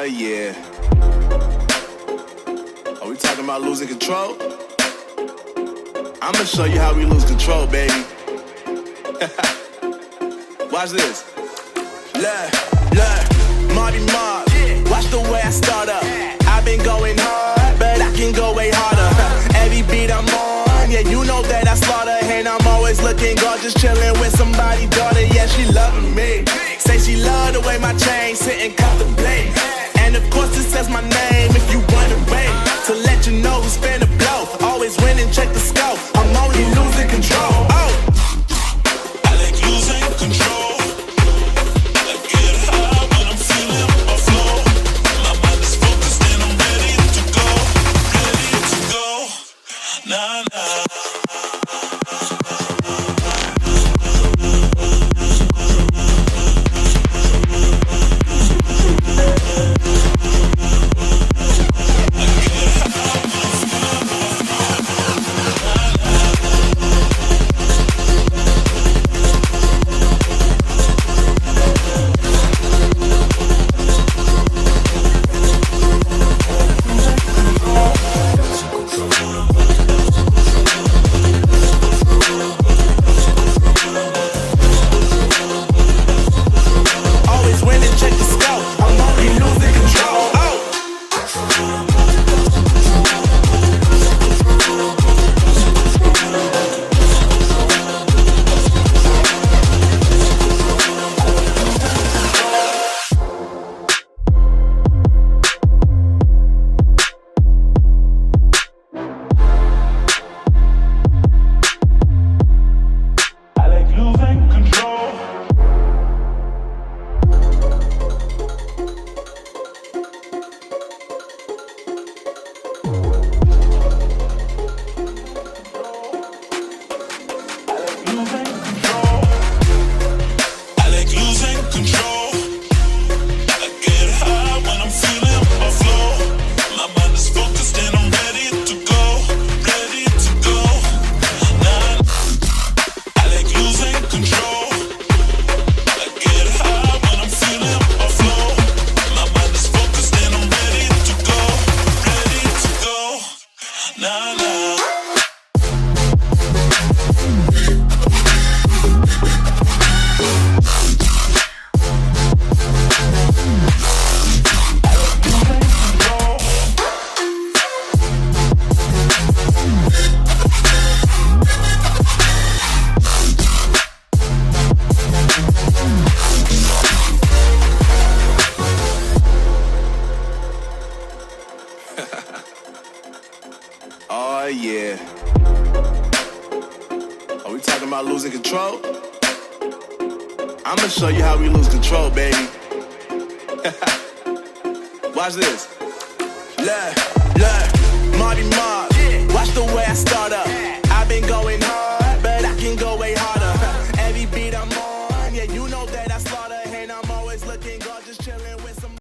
Oh yeah. Are we talking about losing control? I'ma show you how we lose control, baby. Watch this. Look, Marty Mark. Watch the way I start up. I've been going hard, but I can go way harder. Every beat I'm on, yeah, you know that I slaughter. And I'm always looking gorgeous, chilling with somebody's daughter. Yeah, she loving me. Say she love the way my chain sit and contemplate. And of course it says my name if you wanna wait. To let you know who's finna blow. Always winning, check the scope. I'm only losing control. Oh, I like losing control. I get high when I'm feeling my flow. My mind is focused and I'm ready to go. Nah, nah. Oh yeah. Are we talking about losing control? I'ma show you how we lose control, baby. Watch this. Look, Marty Mark.